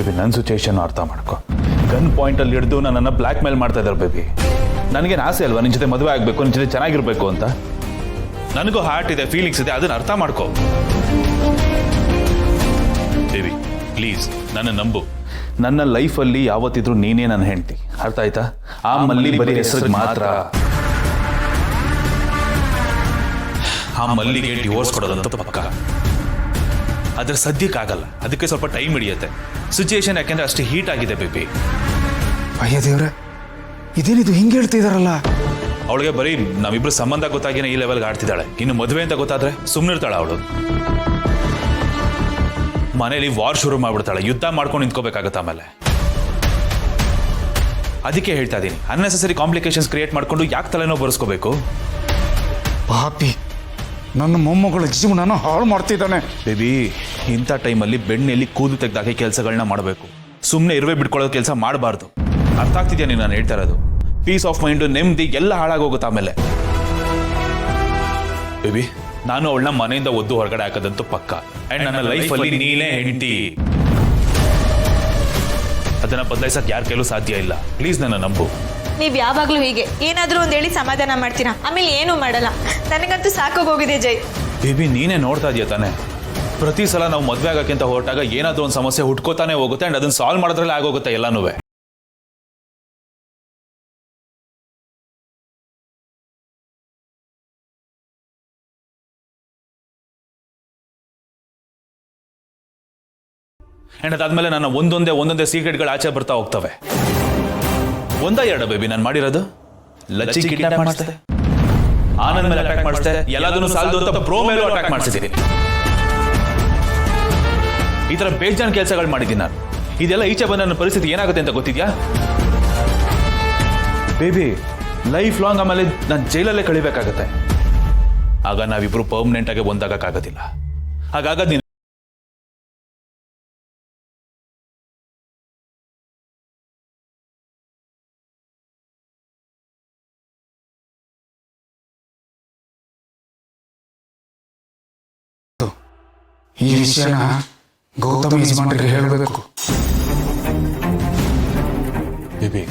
Baby ನನ್ನ situation ಅರ್ಥ ಮಾಡ್ಕೊ. ಗನ್ ಪಾಯಿಂಟಲ್ಲಿ ಹಿಡಿದು ನನ್ನನ್ನು ಬ್ಲ್ಯಾಕ್ ಮೇಲ್ ಮಾಡ್ತಾ ಇದ್ದಾರೆ ಬೇಬಿ. ನನಗೇನು ಆಸೆ ಅಲ್ವಾ ನಿನ್ನ ಜೊತೆ ಮದುವೆ ಆಗಬೇಕು, ನಿನ್ನ ಜೊತೆ ಚೆನ್ನಾಗಿರ್ಬೇಕು ಅಂತ. ನನಗೂ ಹಾರ್ಟ್ ಇದೆ, ಫೀಲಿಂಗ್ಸ್ ಇದೆ, ಅದನ್ನ ಅರ್ಥ ಮಾಡ್ಕೊ ಬೇಬಿ. ಪ್ಲೀಸ್ ನನ್ನ ನಂಬು. ನನ್ನ ಲೈಫಲ್ಲಿ ಯಾವತ್ತಿದ್ರು ನೀನೇ ನನ್ನ ಹೆಂಡತಿ, ಅರ್ಥ ಆಯ್ತಾ? ಆ ಮಲ್ಲಿ ಬರೀ ಹೆಸರಿಗೆ ಮಾತ್ರ. ಆ ಮಲ್ಲಿಗೆ ಡಿವೋರ್ಸ್ ಕೊಡೋದಂತ ಪಕ್ಕ. ಅದ್ರ ಸದ್ಯಕ್ಕಾಗಲ್ಲ, ಅದಕ್ಕೆ ಸ್ವಲ್ಪ ಟೈಮ್ ಹಿಡಿಯುತ್ತೆ. ಸಿಚುಯೇಷನ್ ಯಾಕೆಂದ್ರೆ ಅಷ್ಟು ಹೀಟ್ ಆಗಿದೆ ಬೇಬಿ. ಅಯ್ಯ ದೇವ್ರೆ, ಇದೇನಿದು ಹಿಂಗೆ ಹೇಳ್ತಿದಾರಲ್ಲ? ಅವಳಿಗೆ ಬರೀ ನಾವಿಬ್ರು ಸಂಬಂಧ ಗೊತ್ತಾಗಿನ ಈ ಲೆವೆಲ್ಗೆ ಆಡ್ತಿದ್ದಾಳೆ. ಇನ್ನು ಮದುವೆ ಅಂತ ಗೊತ್ತಾದ್ರೆ ಸುಮ್ಮನಿರ್ತಾಳೆ ಅವಳು. ಮನೇಲಿ ವಾರ್ ಶುರು ಮಾಡ್ಬಿಡ್ತಾಳೆ, ಯುದ್ಧ ಮಾಡ್ಕೊಂಡು ನಿಂತ್ಕೋಬೇಕಾಗತ್ತೆ ಆಮೇಲೆ. ಅದಕ್ಕೆ ಹೇಳ್ತಾ ಇದ್ದೀನಿ, ಅನ್ನೆಸೆಸರಿ ಕಾಂಪ್ಲಿಕೇಶನ್ಸ್ ಕ್ರಿಯೇಟ್ ಮಾಡ್ಕೊಂಡು ಯಾಕೆ ತಲೆನೋ ಬರ್ಸ್ಕೋಬೇಕು? ಪಾಪಿ, ನನ್ನ ಮೊಮ್ಮಗಳ ಜೀವನನ ಹಾಳು ಮಾಡ್ತಿದ್ದಾನೆ. ಬೇಬಿ, ಇಂಥ ಟೈಮಲ್ಲಿ ಬೆಣ್ಣೆಯಲ್ಲಿ ಕೂದು ತೆಗೆದಾಕಿ ಕೆಲಸಗಳನ್ನ ಮಾಡಬೇಕು. ಸುಮ್ಮನೆ ಇರುವೆ ಬಿಟ್ಕೊಳ್ಳೋ ಕೆಲಸ ಮಾಡಬಾರ್ದು. ಅರ್ಥ ಆಗ್ತಿದ್ಯಾ ನೀನು ನಾನು ಹೇಳ್ತಾ ಇರೋದು? ಪೀಸ್ ಆಫ್ ಮೈಂಡು, ನೆಮ್ಮದಿ ಎಲ್ಲ ಹಾಳಾಗೋಗುತ್ತೆ ಆಮೇಲೆ. ಬೇಬಿ, ನಾನು ಅವಳನ್ನ ಮನೆಯಿಂದ ಒದ್ದು ಹೊರಗಡೆ ಹಾಕೋದಂತೂ ಪಕ್ಕ. ಅಂಡ್ ನನ್ನ ಲೈಫಲ್ಲಿ ನೀನೇ ಹೆಂಡತಿ. ಅದನ್ನ ಬದಲಾಯಿಸಕ್ಕೆ ಯಾರ ಕೈಲೂ ಸಾಧ್ಯ ಇಲ್ಲ. ಪ್ಲೀಸ್ ನನ್ನ ನಂಬು. ನೀವು ಯಾವಾಗಲೂ ಹೀಗೆ ಏನಾದರೂ ಒಂದು ಹೇಳಿ ಸಮಾಧಾನ ಮಾಡ್ತೀರಾ, ಆಮೇಲೆ ಏನೂ ಮಾಡಲ್ಲ. ನನಗಂತೂ ಸಾಕೋಗೋಗಿದೆ ಜೈ. ಬೇಬಿ, ನೀನೇ ನೋಡ್ತಾ ಇದೆಯಾ ತಾನೆ, ಪ್ರತಿ ಸಲ ನಾವು ಮದುವೆ ಆಗೋಕ್ಕಿಂತ ಹೊರಟಾಗ ಏನಾದರೂ ಒಂದು ಸಮಸ್ಯೆ ಹುಟ್ಕೋತಾನೆ ಹೋಗುತ್ತೆ. ಅಂಡ್ ಅದನ್ನ ಸಾಲ್ವ್ ಮಾಡೋದ್ರಲ್ಲಿ ಆಗೋಗುತ್ತೆ ಎಲ್ಲನೂ. ಅಂಡ್ ಅದಾದ್ಮೇಲೆ ನನ್ನ ಒಂದೊಂದೇ ಸೀಕ್ರೆಟ್ಗಳು ಆಚೆ ಬರ್ತಾ ಹೋಗ್ತವೆ. ಎರಡ ಬೇಬಿ ನಾನು ಮಾಡಿರೋದು? ಲಚ್ಚಿ ಕಿಡ್ನಾಪ್ ಮಾಡಿಸ್ದೆ, ಆನಂದ್ ಮೇಲೆ ಅಟ್ಯಾಕ್ ಮಾಡಿಸ್ದೆ, ಎಲ್ಲದನ್ನು ಸಾಲದು ಅಂತ ಬ್ರೋ ಮೇಲೂ ಅಟ್ಯಾಕ್ ಮಾಡಿಸಿದ್ದೀನಿ. ಈ ತರ ಬೇಜಾನ್ ಕೆಲಸಗಳು ಮಾಡಿದ್ದೀನಿ ನಾನು. ಇದೆಲ್ಲ ಈಚೆ ಬಂದ ನನ್ನ ಪರಿಸ್ಥಿತಿ ಏನಾಗುತ್ತೆ ಅಂತ ಗೊತ್ತಿದ್ಯಾ ಬೇಬಿ? ಲೈಫ್ ಲಾಂಗ್ ಆಮೇಲೆ ನಾನು ಜೈಲಲ್ಲೇ ಕಳಿಬೇಕಾಗತ್ತೆ. ಆಗ ನಾವಿಬ್ರು ಪರ್ಮನೆಂಟ್ ಆಗಿ ಒಂದಾಗಕ್ಕಾಗೋದಿಲ್ಲ. ಹಾಗಾಗ ನೀನು ಈ ವಿಷಯನ ಗೌತಮ್ ಯಜಮಾನ್ರಿಗೆ ಹೇಳಬೇಕು. ಬೇಬಿ,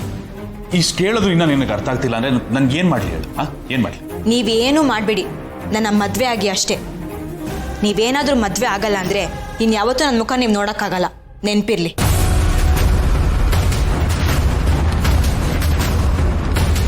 ಇಷ್ಟು ಕೇಳಿದ್ರು ಇನ್ನ ನಿನಗೆ ಅರ್ಥ ಆಗ್ತಿಲ್ಲ ಅಂದ್ರೆ ನನ್ಗೆ ಏನ್ ಮಾಡ್ಲಿ ಹೇಳು? ಏನ್ ಮಾಡ್ಲಿ? ನೀವೇನು ಮಾಡಬೇಡಿ, ನನ್ನ ಮದುವೆ ಆಗಿ ಅಷ್ಟೇ. ನೀವೇನಾದರೂ ಮದುವೆ ಆಗಲ್ಲ ಅಂದ್ರೆ ಇನ್ಯಾವತ್ತೂ ನನ್ನ ಮುಖ ನೀವು ನೋಡೋಕ್ಕಾಗಲ್ಲ, ನೆನಪಿರ್ಲಿ.